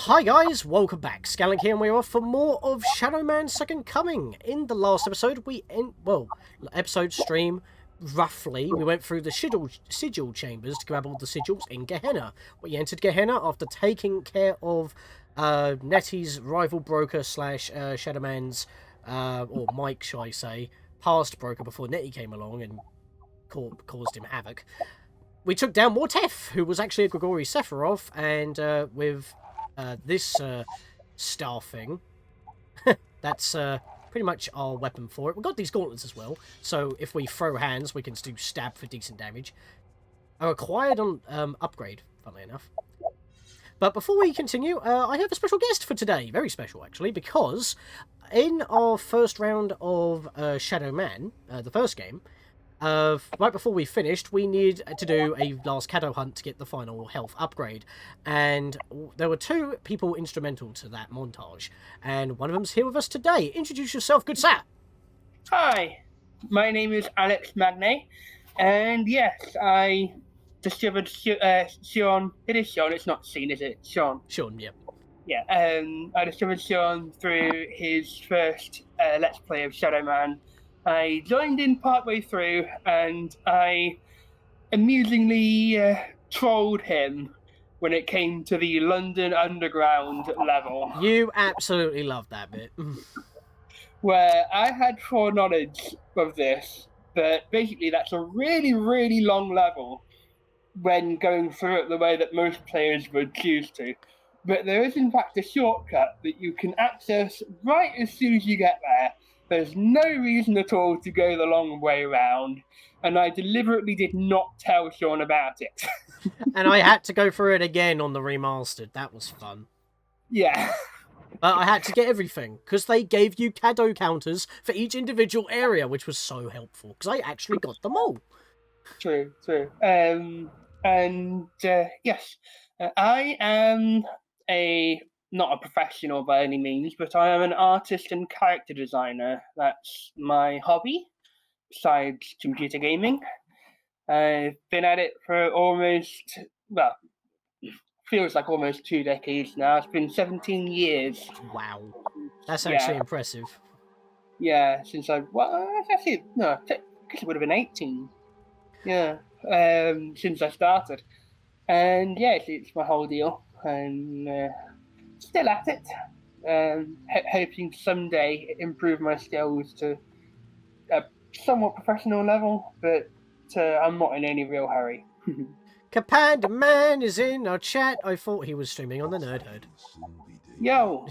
Hi guys, welcome back. Scatlink here, and we're off for more of Shadow Man's Second Coming. In the last episode, episode stream, roughly, we went through the sigil chambers to grab all the sigils in Gehenna. We entered Gehenna after taking care of Nettie's rival broker slash Shadow Man's, or Mike, shall I say, past broker before Nettie came along and caused him havoc. We took down Mortef, who was actually a Grigori Sephiroth, and with this star thing, that's pretty much our weapon for it. We've got these gauntlets as well, so if we throw hands, we can do stab for decent damage. A acquired on upgrade, funnily enough. But before we continue, I have a special guest for today. Very special, actually, because in our first round of Shadow Man, the first game, right before we finished, we needed to do a last Caddo hunt to get the final health upgrade, and there were two people instrumental to that montage, and one of them's here with us today. Introduce yourself, good sir. Hi, my name is Alex Magne, and yes, I discovered Sean. It is Sean, it's not Sean, is it? Sean. Sean, yeah. Yeah, I discovered Sean through his first Let's Play of Shadow Man. I joined in partway through, and I amusingly trolled him when it came to the London Underground level. You absolutely loved that bit. Where I had foreknowledge of this, but basically that's a really, really long level when going through it the way that most players would choose to. But there is in fact a shortcut that you can access right as soon as you get there. There's no reason at all to go the long way around, and I deliberately did not tell Sean about it. And I had to go through it again on the remastered. That was fun. Yeah. But I had to get everything, because they gave you Caddo counters for each individual area, which was so helpful, because I actually got them all. True. Yes, I am not a professional by any means, but I am an artist and character designer. That's my hobby, besides computer gaming. I've been at it for feels like almost 2 decades now. It's been 17 years. Wow. That's actually impressive. Yeah, since I guess it would have been 18. Yeah, since I started. And yes, it's my whole deal. And still at it, hoping someday improve my skills to a somewhat professional level, but I'm not in any real hurry. Capanda Man is in our chat. I thought he was streaming on the Nerd Herd. Yo!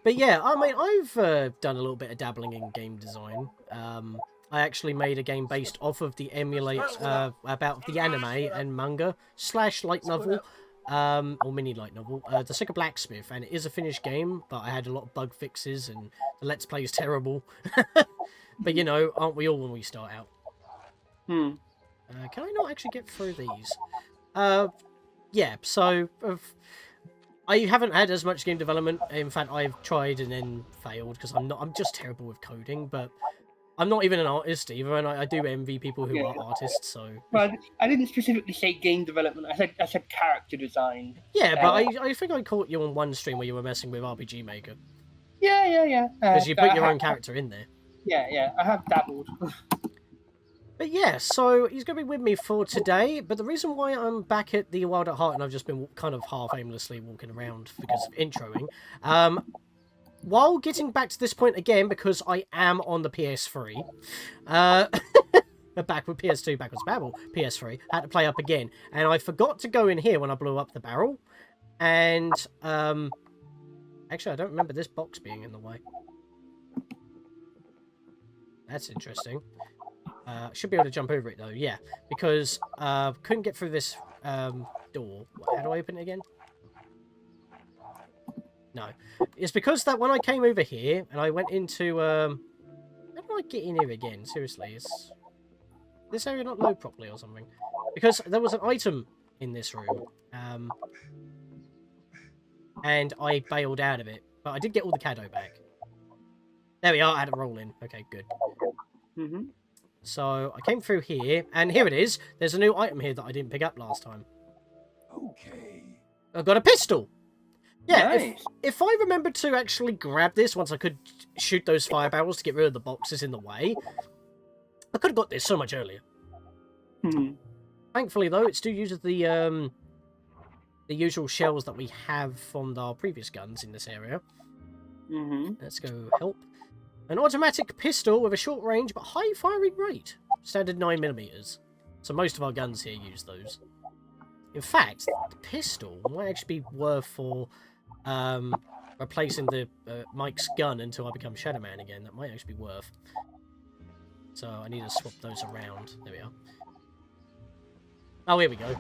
But yeah, I mean, I've done a little bit of dabbling in game design. I actually made a game based off of the emulate about the anime and manga / light novel. Or mini light novel, The Sick of Blacksmith, and it is a finished game, but I had a lot of bug fixes, and the Let's Play is terrible. But, you know, aren't we all when we start out? Can I not actually get through these? Yeah, so, I haven't had as much game development. In fact, I've tried and then failed, because I'm just terrible with coding, but I'm not even an artist either, and I do envy people who are artists, so... Well, I didn't specifically say game development, I said character design. Yeah, but I think I caught you on one stream where you were messing with RPG Maker. Yeah. Because you put your own character in there. Yeah, I have dabbled. But yeah, so he's going to be with me for today, but the reason why I'm back at the Wild at Heart, and I've just been kind of half aimlessly walking around because of introing, while getting back to this point again, because I am on the PS3, back with PS2, backwards babble, PS3, had to play up again, and I forgot to go in here when I blew up the barrel, and, actually I don't remember this box being in the way. That's interesting. Should be able to jump over it though, yeah, because, couldn't get through this, door. How do I open it again? No. It's because that when I came over here, and I went into, how do I get in here again? Seriously, is this area not load properly or something? Because there was an item in this room, and I bailed out of it, but I did get all the Caddo back. There we are, I had it rolling. Okay, good. So, I came through here, and here it is. There's a new item here that I didn't pick up last time. Okay. I've got a pistol! Yeah, Nice. if I remembered to actually grab this once I could shoot those fire barrels to get rid of the boxes in the way, I could have got this so much earlier. Hmm. Thankfully, though, it still uses the usual shells that we have from our previous guns in this area. Mm-hmm. Let's go help. An automatic pistol with a short range but high firing rate. Standard 9mm. So most of our guns here use those. In fact, the pistol might actually be worth for replacing the Mike's gun until I become Shadow Man again. That might actually be worth. So I need to swap those around. There we are. Oh, here we go.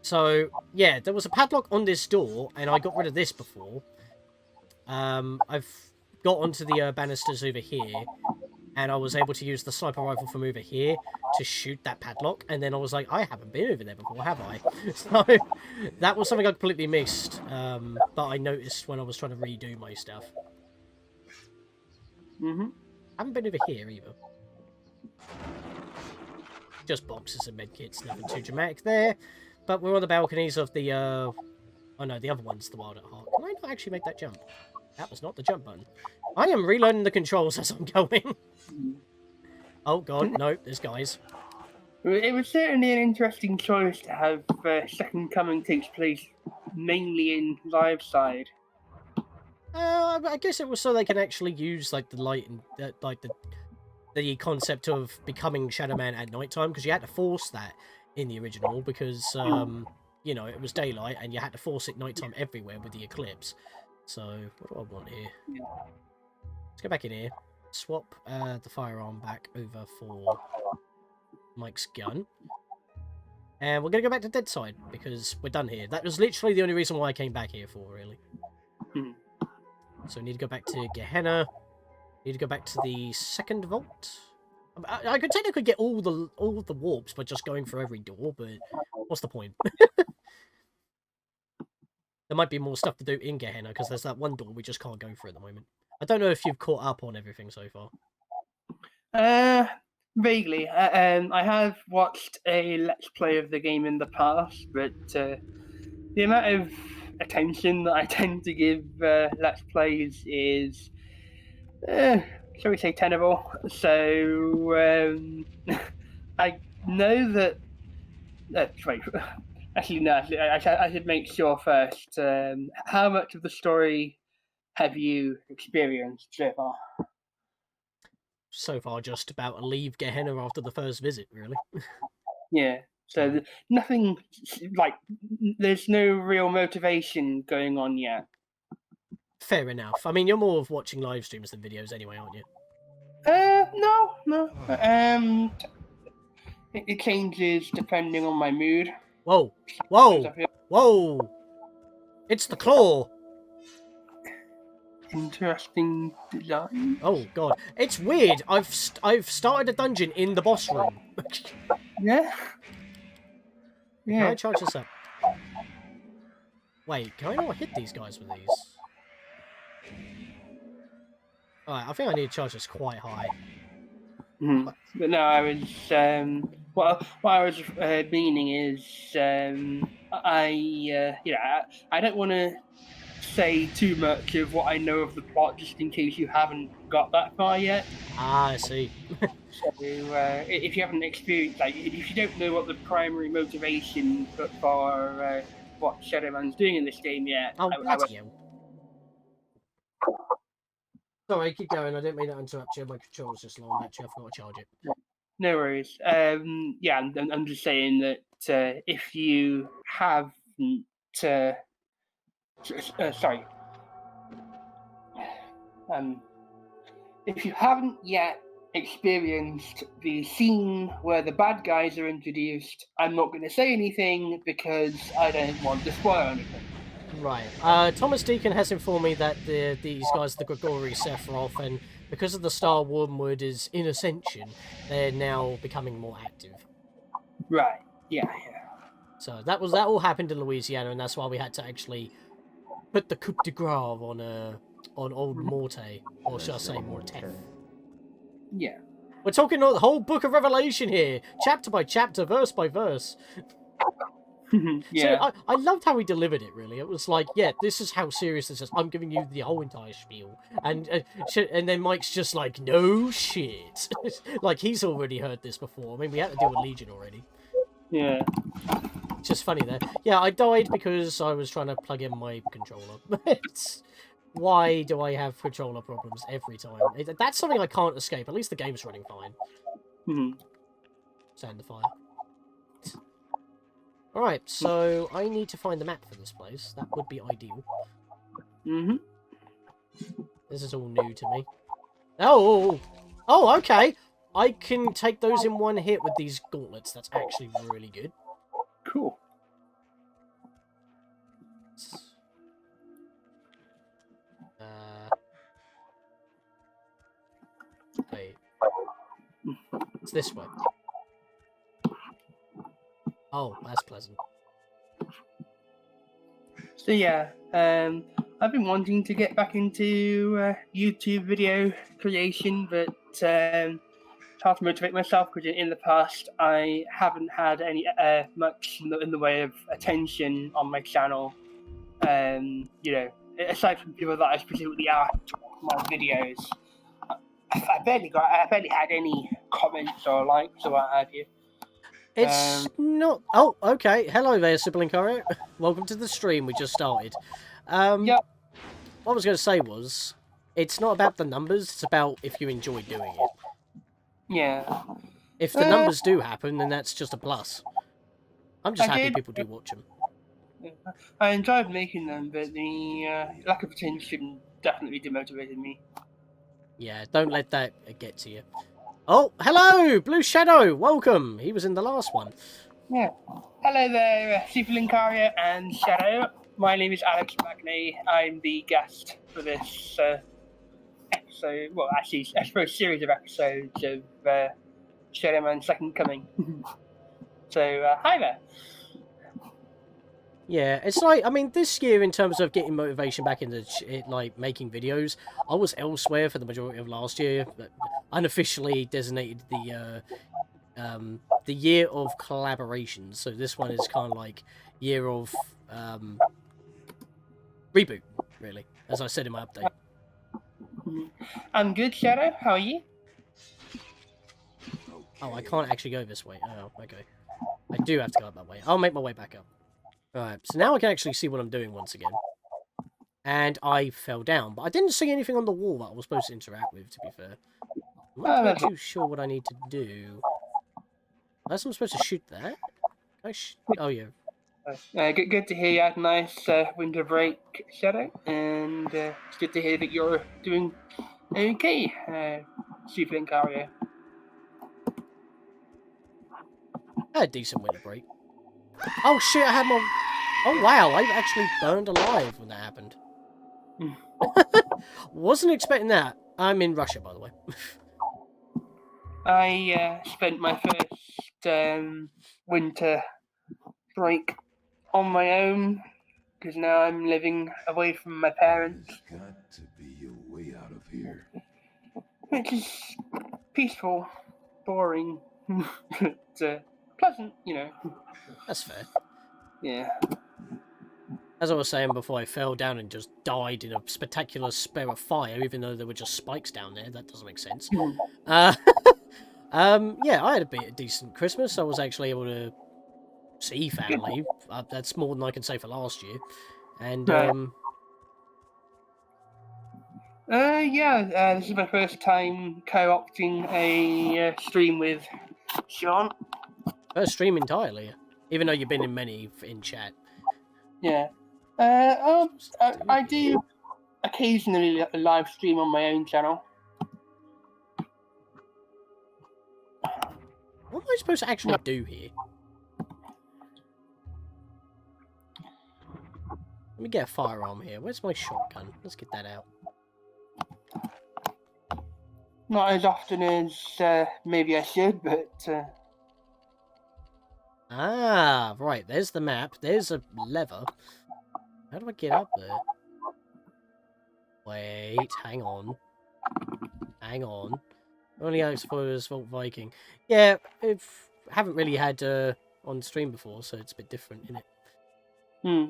So, yeah, there was a padlock on this door, and I got rid of this before. I've got onto the banisters over here, and I was able to use the sniper rifle from over here to shoot that padlock, and then I was like, I haven't been over there before, have I? So, that was something I completely missed, but I noticed when I was trying to redo my stuff. Mm-hmm. I haven't been over here, either. Just boxes and medkits, nothing too dramatic there. But we're on the balconies of the, oh no, the other one's the Wild at Heart. Can I not actually make that jump? That was not the jump button. I am relearning the controls as I'm going. Oh god, no, there's guys. It was certainly an interesting choice to have Second Coming takes place mainly in live side. I guess it was so they can actually use, like, the light and, like, the concept of becoming Shadow Man at nighttime, because you had to force that in the original, because, you know, it was daylight, and you had to force it nighttime everywhere with the eclipse. So, what do I want here? Let's go back in here. Swap the firearm back over for Mike's gun. And we're going to go back to Dead Side, because we're done here. That was literally the only reason why I came back here for, really. So we need to go back to Gehenna. Need to go back to the second vault. I could technically get all the warps by just going through every door, but what's the point? There might be more stuff to do in Gehenna, because there's that one door we just can't go through at the moment. I don't know if you've caught up on everything so far. Vaguely. I have watched a Let's Play of the game in the past, but the amount of attention that I tend to give Let's Plays is, shall we say, tenable. So I know that. Sorry. Actually, no. I should make sure first. How much of the story have you experienced so far? So far, just about leave Gehenna after the first visit, really. Yeah. So nothing, like, there's no real motivation going on yet. Fair enough. I mean, you're more of watching live streams than videos anyway, aren't you? No. It changes depending on my mood. Whoa! Whoa! It's the claw! Interesting design. Oh god, it's weird. I've started a dungeon in the boss room. Yeah. Can I charge this up? Wait, can I not hit these guys with these? Alright, I think I need to charge this quite high. But no, I was what I was meaning is I don't want to say too much of what I know of the plot, just in case you haven't got that far yet. Ah, I see. So if you haven't experienced, like, if you don't know what the primary motivation for what Shadow Man's doing in this game yet, Sorry, keep going. I didn't mean to interrupt you. My control's just low on battery. I forgot to charge it. No worries. Yeah, I'm just saying that if you haven't, if you haven't yet experienced the scene where the bad guys are introduced, I'm not going to say anything because I don't want to spoil anything. Right. Thomas Deacon has informed me that these guys, the Grigori Sephiroth, and because of the Star Wormwood is in Ascension, they're now becoming more active. Right. Yeah. So that all happened in Louisiana, and that's why we had to actually put the coup de grace on old Morte, or should I say Morteth? Yeah. We're talking the whole Book of Revelation here, chapter by chapter, verse by verse. So Yeah. I loved how he delivered it, really. It was like, yeah, this is how serious this is. I'm giving you the whole entire spiel. And then Mike's just like, no shit. Like, he's already heard this before. I mean, we had to deal with Legion already. Yeah. It's just funny there. Yeah, I died because I was trying to plug in my controller. Why do I have controller problems every time? That's something I can't escape. At least the game's running fine. Mhm. Sand the fire. Alright, so I need to find the map for this place. That would be ideal. Mhm. This is all new to me. Oh! Oh, okay! I can take those in one hit with these gauntlets. That's actually really good. Cool. Wait. It's this way. Oh, that's pleasant. So yeah, I've been wanting to get back into YouTube video creation, but hard to motivate myself because in the past I haven't had any much in the way of attention on my channel. You know, aside from people that I specifically asked to watch my videos, I barely had any comments or likes or what have you. It's not... Oh, okay. Hello there, Sibling Courier. Welcome to the stream. We just started. Yeah. What I was going to say was, it's not about the numbers, it's about if you enjoy doing it. Yeah. If the numbers do happen, then that's just a plus. I'm just happy people do watch them. I enjoyed making them, but the lack of attention definitely demotivated me. Yeah, don't let that get to you. Oh, hello! Blue Shadow! Welcome! He was in the last one. Yeah. Hello there, Superlinkaria and Shadow. My name is Alex Magnay. I'm the guest for this episode. Well, actually, I suppose series of episodes of Shadow Man's Second Coming. So, hi there. Yeah, it's like, I mean, this year in terms of getting motivation back into like making videos, I was elsewhere for the majority of last year, but unofficially designated the year of collaboration. So this one is kind of like year of reboot, really, as I said in my update. I'm good, Shadow. How are you? Oh, I can't actually go this way. Oh, okay. I do have to go up that way. I'll make my way back up. Alright, so now I can actually see what I'm doing once again. And I fell down, but I didn't see anything on the wall that I was supposed to interact with, to be fair. I'm not too sure what I need to do. Unless I'm supposed to shoot that? Oh, yeah. Good to hear you had a nice winter break, Shadow, and it's good to hear that you're doing okay, Superlinkaria. I had a decent winter break. Oh shit, I had my... Oh wow, I actually burned alive when that happened. Wasn't expecting that. I'm in Russia, by the way. I spent my first winter break on my own, because now I'm living away from my parents. There's got to be a way out of here. Which is peaceful, boring, but pleasant, you know. That's fair. Yeah. As I was saying before, I fell down and just died in a spectacular spare of fire, even though there were just spikes down there. That doesn't make sense. Yeah, I had a decent Christmas. I was actually able to see family. That's more than I can say for last year. And, yeah, this is my first time co-opting a stream with Sean. First stream entirely, even though you've been in many in chat. Yeah. I do occasionally live stream on my own channel. What am I supposed to actually do here? Let me get a firearm here. Where's my shotgun? Let's get that out. Not as often as maybe I should, but... Ah, right. There's the map. There's a lever. How do I get up there? Wait, hang on. Hang on. Only explorers, Vault Viking. Yeah, haven't really had on stream before, so it's a bit different, isn't it? Hmm.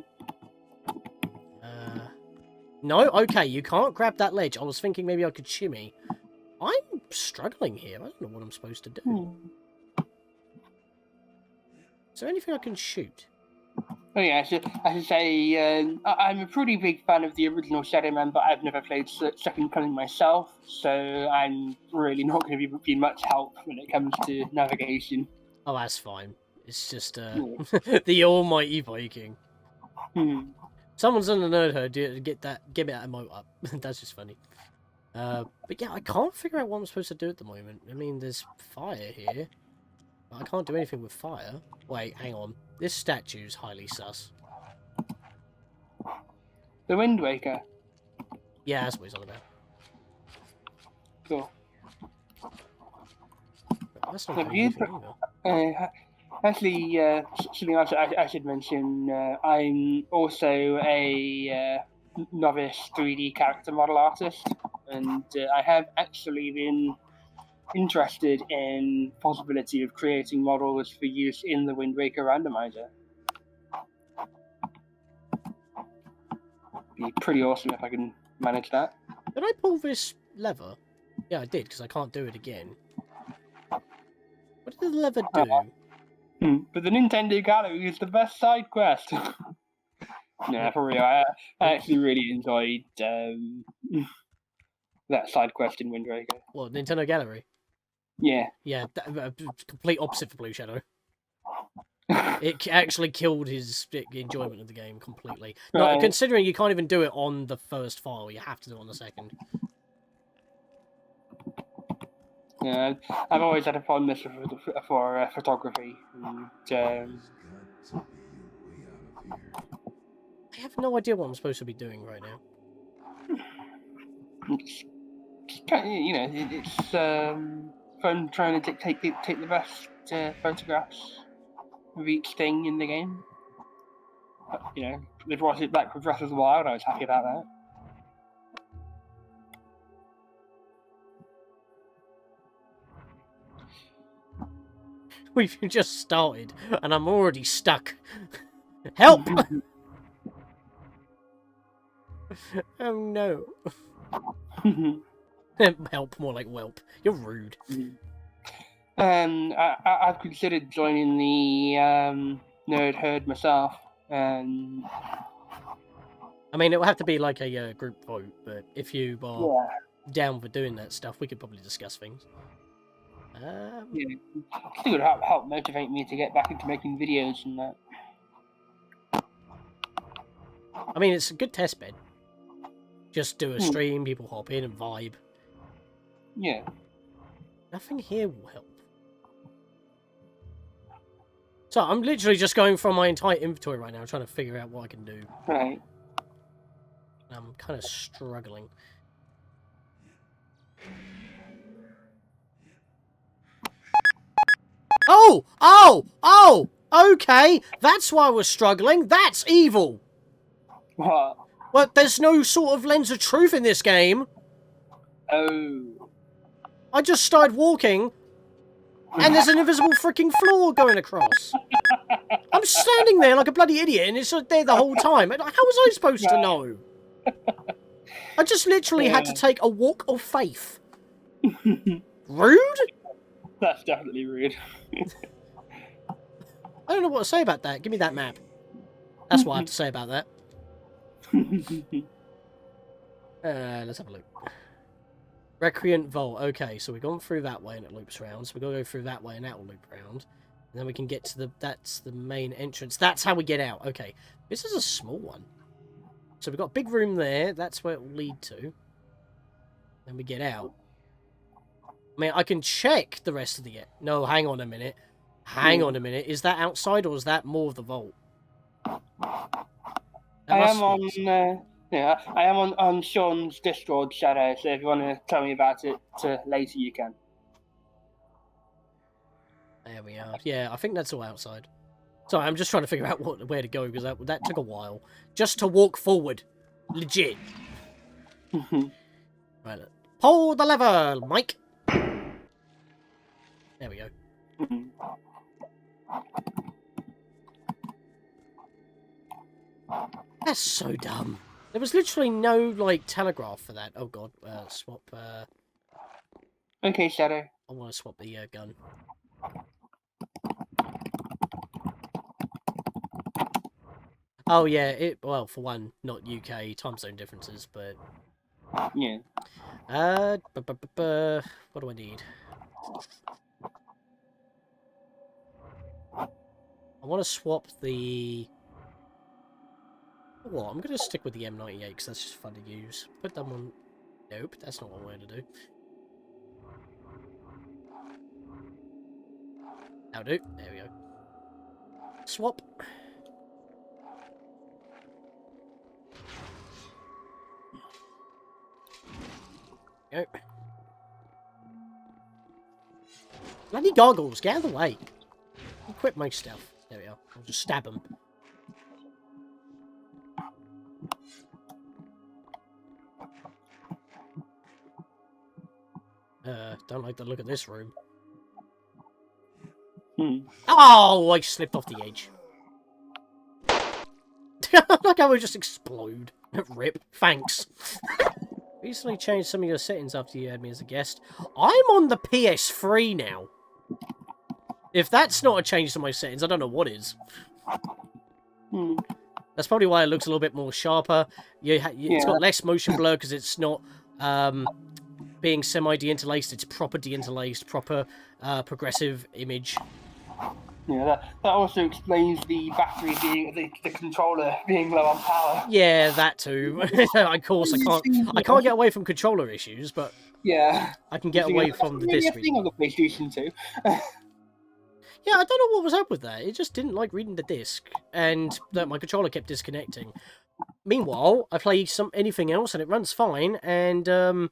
No? Okay, you can't grab that ledge. I was thinking maybe I could shimmy. I'm struggling here. I don't know what I'm supposed to do. Hmm. Is there anything I can shoot? Oh yeah, I should say I'm a pretty big fan of the original Shadow Man, but I've never played Second Coming myself, so I'm really not going to be much help when it comes to navigation. Oh, that's fine. It's just Yeah. the almighty Viking. Hmm. Someone's on the nerd herd. Get that emote up. That's just funny. But yeah, I can't figure out what I'm supposed to do at the moment. I mean, there's fire here. But I can't do anything with fire. Wait, hang on. This statue's highly sus. The Wind Waker. Yeah, that's what he's on about. Cool. That's not Have doing you anything either. Actually, something else I should mention. I'm also a novice 3D character model artist, and I have actually been interested in possibility of creating models for use in the Wind Waker randomizer. Be pretty awesome if I can manage that. Did I pull this lever? Yeah, I did, because I can't do it again. What did the lever do? But the Nintendo Gallery is the best side quest. No, for real. I actually really enjoyed that side quest in Wind Waker. What, Nintendo Gallery? Yeah. Yeah, complete opposite for Blue Shadow. It actually killed his enjoyment of the game completely. No, Right. considering you can't even do it on the first file, you have to do it on the second. Yeah, I've always had a fondness for photography. And, There's got to be a way out of here. I have no idea what I'm supposed to be doing right now. it's fun trying to take the best photographs of each thing in the game. But, they've brought it back with Breath of the Wild. I was happy about that. We've just started, and I'm already stuck. Help! Oh no. Help, more like whelp. You're rude. I've considered joining the nerd herd myself. I mean, it will have to be like a group vote, but if you are down for doing that stuff, we could probably discuss things. Yeah, it would help motivate me to get back into making videos and that. I mean, it's a good test bed. Just do a stream, people hop in and vibe. Yeah. Nothing here will help. So I'm literally just going from my entire inventory right now, trying to figure out what I can do. Right. I'm kind of struggling. Oh! Oh! Oh! Okay! That's why I was struggling. That's evil! What? Well, there's no sort of lens of truth in this game. Oh. I just started walking, and there's an invisible freaking floor going across. I'm standing there like a bloody idiot, and it's there the whole time. How was I supposed to know? I just literally had to take a walk of faith. Rude? That's definitely rude. I don't know what to say about that. Give me that map. That's what I have to say about that. Let's have a look. Recreant Vault. Okay, so we've gone through that way and it loops around. So we've got to go through that way and that will loop around. And then we can get to that's the main entrance. That's how we get out. Okay. This is a small one. So we've got a big room there. That's where it will lead to. Then we get out. I mean, I can check the rest of the... No, hang on a minute. Hang on a minute. Is that outside or is that more of the vault? I am on Sean's Discord Shadow, so if you want to tell me about it later, you can. There we are. Yeah, I think that's all outside. Sorry, I'm just trying to figure out where to go, because that took a while. Just to walk forward. Legit. Right, pull the lever, Mike. There we go. That's so dumb. There was literally no, like, telegraph for that. Oh, God. Swap, Okay, Shadow. I want to swap the gun. Oh, yeah, well, for one, not UK time zone differences, but... Yeah. What do I need? I want to swap the... Well, I'm going to stick with the M98 because that's just fun to use. Put them on... Nope, that's not what I wanted to do. That'll do. There we go. Swap. Go. Bloody goggles, get out of the way. Equip my stuff. There we are. I'll just stab them. Don't like the look of this room. Oh, I slipped off the edge. Like I would just explode. Rip. Thanks. Recently changed some of your settings after you had me as a guest. I'm on the PS3 now. If that's not a change to my settings, I don't know what is. That's probably why it looks a little bit more sharper. It's got less motion blur because it's not being semi-deinterlaced. It's proper deinterlaced, proper progressive image. Yeah, that also explains the battery being the controller being low on power. Yeah, that too. Of course, I can't get away from controller issues, but yeah, I can get away from the disc. Thing on the PlayStation 2. Yeah, I don't know what was up with that. It just didn't like reading the disc, and that my controller kept disconnecting. Meanwhile, I play anything else, and it runs fine, and the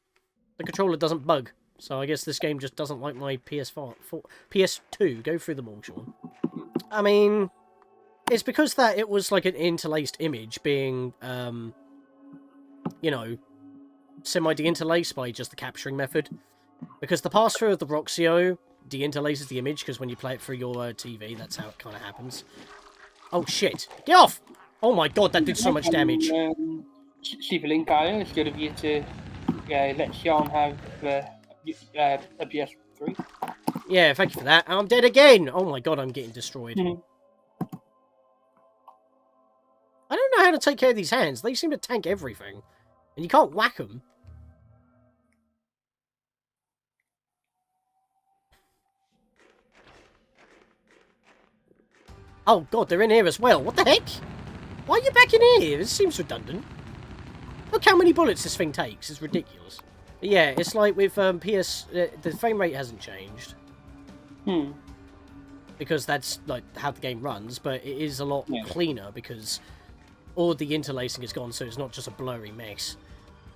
controller doesn't bug. So I guess this game just doesn't like my PS2. Go through them all, Sean. I mean, it's because that it was like an interlaced image being, you know, semi-deinterlaced by just the capturing method. Because the pass-through of the Roxio deinterlaces the image, because when you play it through your TV, that's how it kind of happens. Oh, shit. Get off! Oh my god, that did so much damage. Super Link IO, it's good of you to let Sean have a PS3. Yeah, thank you for that. I'm dead again! Oh my god, I'm getting destroyed. I don't know how to take care of these hands. They seem to tank everything. And you can't whack them. Oh god, they're in here as well. What the heck? Why are you back in here? This seems redundant. Look how many bullets this thing takes. It's ridiculous. But yeah, it's like with PS... the frame rate hasn't changed. Because that's like how the game runs, but it is a lot cleaner because all the interlacing is gone, so it's not just a blurry mess.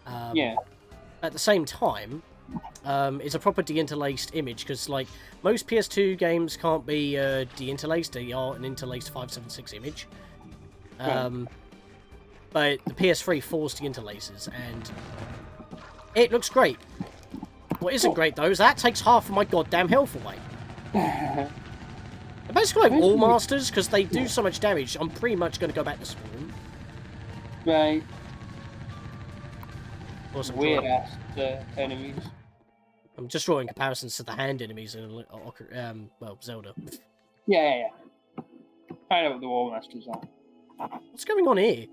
At the same time, it's a proper deinterlaced image, because like most PS2 games can't be deinterlaced. They are an interlaced 576 image. But the PS3 forced deinterlaces, and it looks great. What isn't great, though, is that takes half of my goddamn health away. I basically like all masters, because they do so much damage, I'm pretty much going to go back to spawn. Right. Awesome. Weird-ass enemies. I'm just drawing comparisons to the hand enemies in, well, Zelda. Yeah. I know what the War Masters are. What's going on here?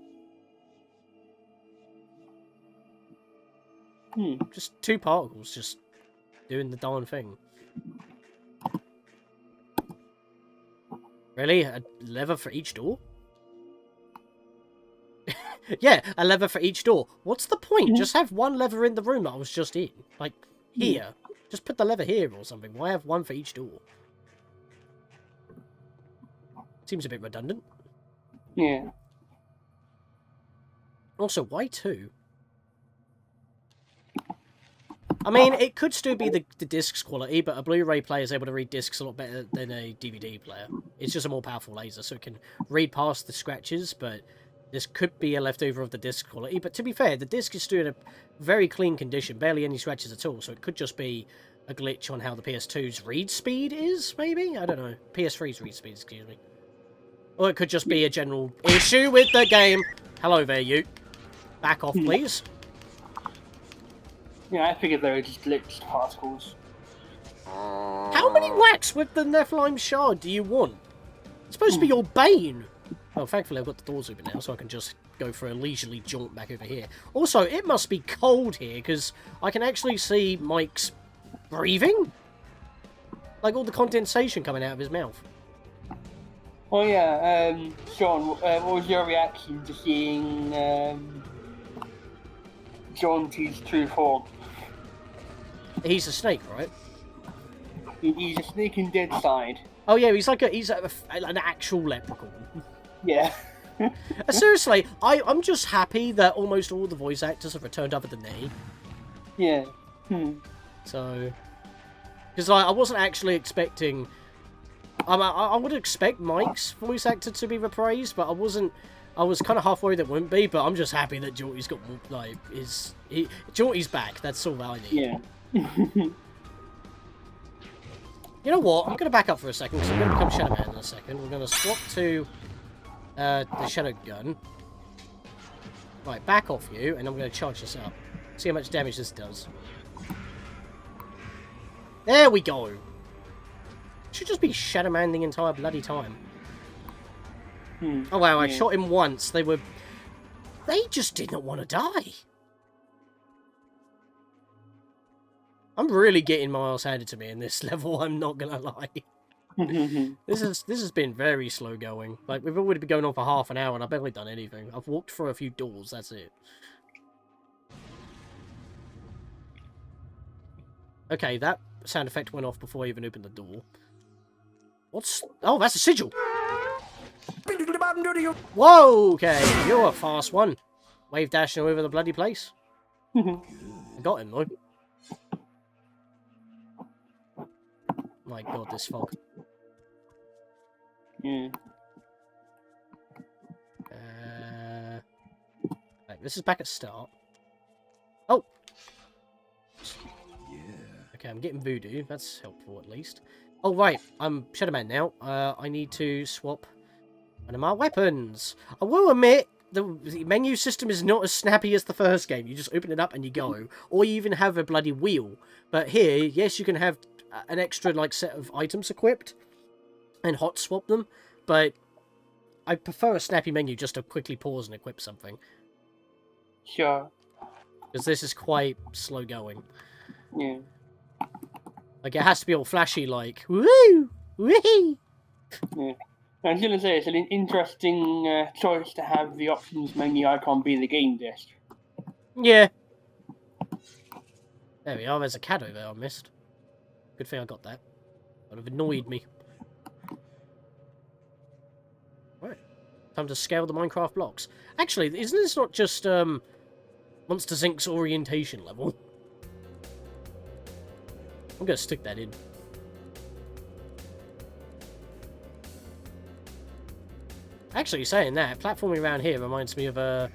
Just two particles just doing the darn thing. Really? A lever for each door? Yeah, a lever for each door. What's the point? Just have one lever in the room that I was just in. Like, here. Just put the lever here or something. Why have one for each door? Seems a bit redundant. Yeah. Also, why two? I mean, it could still be the disc's quality, but a Blu-ray player is able to read discs a lot better than a DVD player. It's just a more powerful laser, so it can read past the scratches, but this could be a leftover of the disc quality. But to be fair, the disc is still in a very clean condition, barely any scratches at all, so it could just be a glitch on how the PS2's read speed is, maybe? I don't know. PS3's read speed, excuse me. Or it could just be a general issue with the game. Hello there, you. Back off, please. Yeah, I figured they were just glitched particles. How many whacks with the Nephilim shard do you want? It's supposed to be your bane. Well, thankfully I've got the doors open now, so I can just go for a leisurely jaunt back over here. Also, it must be cold here, because I can actually see Mike's breathing. Like all the condensation coming out of his mouth. Oh yeah, Sean, what was your reaction to seeing Jaunty's true form? He's a snake, right? He's a snake in dead side. Oh yeah, he's an actual leprechaun. Yeah. Seriously, I'm just happy that almost all the voice actors have returned other than me. Yeah. So, because I wasn't actually expecting. I would expect Mike's voice actor to be reprised, but I wasn't. I was kind of half worried it wouldn't be, but I'm just happy that Jaunty's got like Jaunty's back. That's all that I need. Yeah. You know what? I'm going to back up for a second, because I'm going to become Shadow Man in a second. We're going to swap to the Shadow Gun. Right, back off you, and I'm going to charge this up. See how much damage this does. There we go! Should just be Shadow Man the entire bloody time. Oh wow, I shot him once. They just didn't want to die. I'm really getting my ass handed to me in this level, I'm not gonna lie. This has been very slow going. Like, we've already been going on for half an hour and I've barely done anything. I've walked through a few doors, that's it. Okay, that sound effect went off before I even opened the door. What's... Oh, that's a sigil! Whoa, okay, you're a fast one. Wave dashing over the bloody place. I got him, though. My god, this fog. Yeah. Right, this is back at start. Oh! Yeah. Okay, I'm getting voodoo. That's helpful, at least. Oh, right. I'm Shadow Man now. I need to swap one of my weapons. I will admit, the menu system is not as snappy as the first game. You just open it up and you go. Or you even have a bloody wheel. But here, yes, you can have an extra like set of items equipped and hot swap them, but I prefer a snappy menu just to quickly pause and equip something. Sure. Because this is quite slow going. Yeah. Like, it has to be all flashy, like, woo! Wee! Yeah. I was going to say, it's an interesting choice to have the options menu icon be the game disc. Yeah. There we are, there's a cat over there I missed. Good thing I got that. Would have annoyed me. Right. Time to scale the Minecraft blocks. Actually, isn't this not just Monsters Inc.'s orientation level? I'm gonna stick that in. Actually, saying that, platforming around here reminds me of the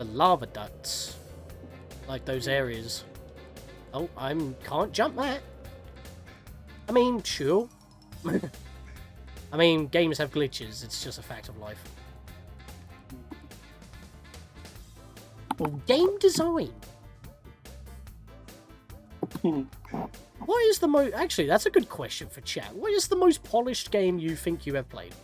lava ducts. Like those areas. Oh, can't jump that. I mean, sure. I mean, games have glitches. It's just a fact of life. Oh, game design. What is the most... Actually, that's a good question for chat. What is the most polished game you think you have played?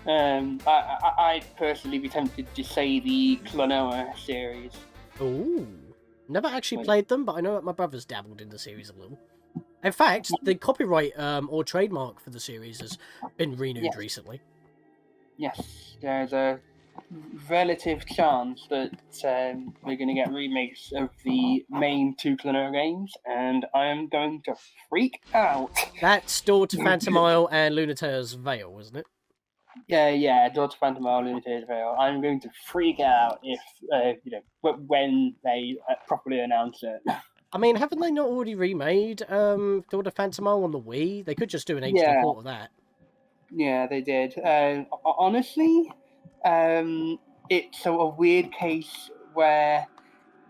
I'd personally be tempted to say the Klonoa series. Ooh. Never actually played them, but I know that my brother's dabbled in the series a little. In fact, the copyright or trademark for the series has been renewed recently. Yes, there's a relative chance that we're going to get remakes of the main two Klonoa games, and I am going to freak out. That's Door to Phantom Isle and Lunatea's Veil, isn't it? Yeah, Door to Phantom Isle, Lunatea's Veil. I'm going to freak out if, when they properly announce it. I mean, haven't they not already remade Door to Phantom Isle on the Wii? They could just do an HD port of that. Yeah, they did. Honestly, it's a weird case where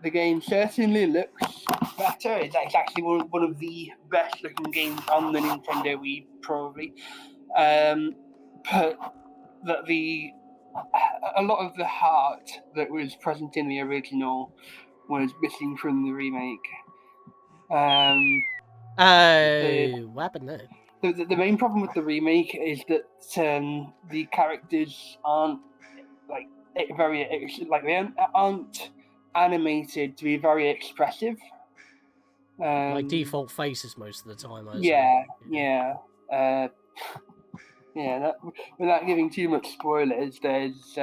the game certainly looks better. It's actually one of the best looking games on the Nintendo Wii, probably. But that a lot of the heart that was present in the original was missing from the remake. What happened there? The main problem with the remake is that the characters aren't they aren't animated to be very expressive. Like default faces most of the time. Yeah. Without giving too much spoilers, there's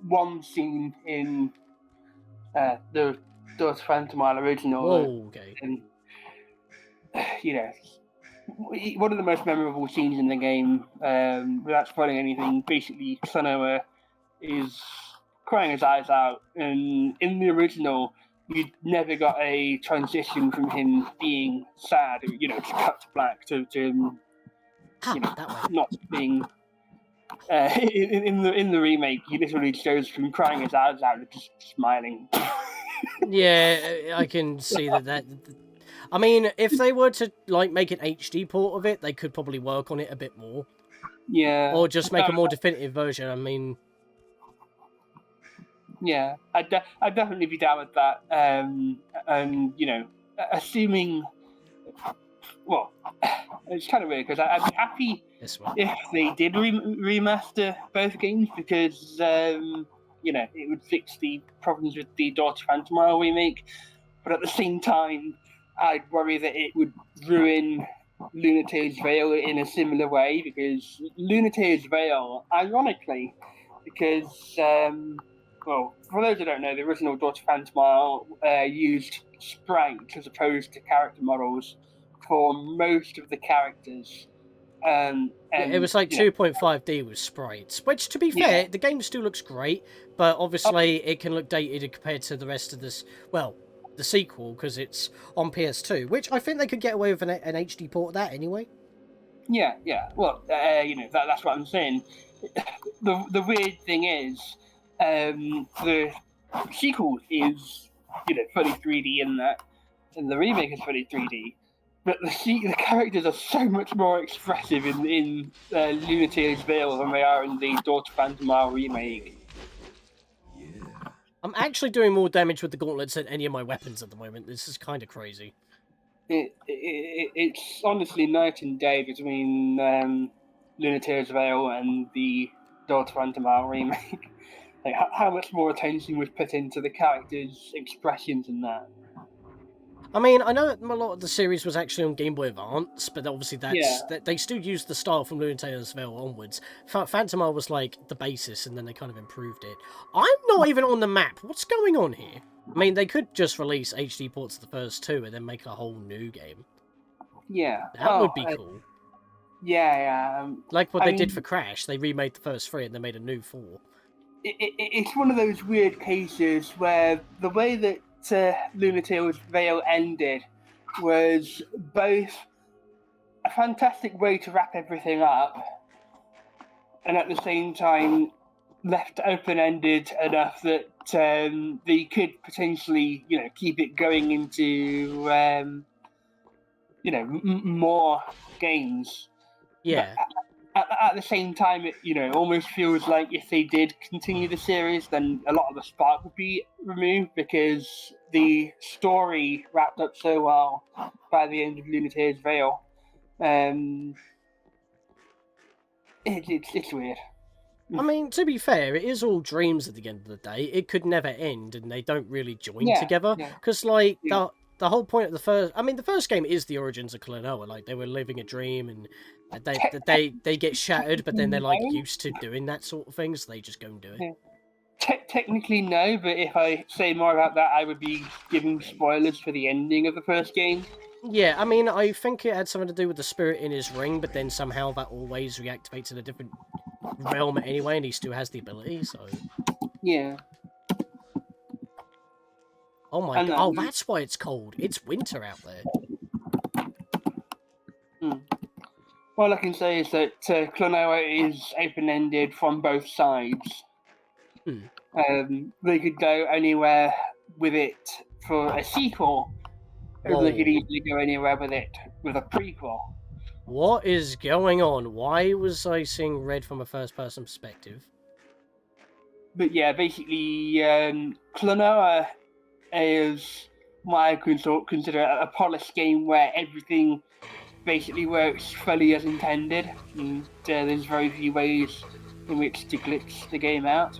one scene in the Daughter Phantom original. Whoa, okay. And, one of the most memorable scenes in the game, without spoiling anything, basically Klonoa is crying his eyes out, and in the original, you never got a transition from him being sad, to cut to black to him, that way. not being. In the remake, he literally goes from crying his eyes out to just smiling. Yeah, I can see that. I mean, if they were to make an HD port of it, they could probably work on it a bit more. Yeah. Or just make a more definitive version. I mean. Yeah, I'd definitely be down with that. And assuming, well, it's kind of weird because I'd be happy if they did remaster both games because it would fix the problems with the Daughter Phantom remake. But at the same time, I'd worry that it would ruin Lunate's Veil in a similar way because Lunate's Veil, ironically, because. Well, for those who don't know, the original Daughter Phantom used sprites as opposed to character models for most of the characters. And it was like 2.5D with sprites, which, to be fair, the game still looks great, but obviously it can look dated compared to the rest of this. Well, the sequel, because it's on PS2, which I think they could get away with an HD port of that anyway. Yeah. Well, that's what I'm saying. The weird thing is. The sequel is, fully 3D in that, and the remake is fully 3D. But the characters are so much more expressive in Lunate's Veil than they are in the Daughter Phantom remake. Yeah. I'm actually doing more damage with the gauntlets than any of my weapons at the moment. This is kind of crazy. It's honestly night and day between Lunate's Veil and the Daughter Phantom remake. Like how much more attention was put into the characters' expressions in that. I mean, I know a lot of the series was actually on Game Boy Advance, but obviously they still used the style from Lunate's Veil onwards. Phantom was like the basis, and then they kind of improved it. I'm not even on the map. What's going on here? I mean, they could just release HD ports of the first two and then make a whole new game. Yeah. That would be cool. Yeah. Like what they did for Crash. They remade the first three and they made a new 4. It's one of those weird cases where the way that Lunate's Veil ended was both a fantastic way to wrap everything up and at the same time left open-ended enough that they could potentially, keep it going into, more games. Yeah. But at the same time, it almost feels like if they did continue the series, then a lot of the spark would be removed because the story wrapped up so well by the end of Lunate's Veil. It's weird. I mean, to be fair, it is all dreams at the end of the day. It could never end, and they don't really join together. Because, the whole point of the first game is the origins of Klonoa. Like, they were living a dream, and they get shattered, but then they're, used to doing that sort of thing, so they just go and do it. Technically, no, but if I say more about that, I would be giving spoilers for the ending of the first game. Yeah, I mean, I think it had something to do with the spirit in his ring, but then somehow that always reactivates in a different realm anyway, and he still has the ability, so... Yeah. Oh my god, oh, that's why it's cold. It's winter out there. All I can say is that Klonoa is open-ended from both sides. They could go anywhere with it for a sequel, or they could easily go anywhere with it with a prequel. What is going on? Why was I seeing red from a first-person perspective? But yeah, basically, Klonoa is what I consider a polished game where everything basically works fully as intended, and there's very few ways in which to glitch the game out.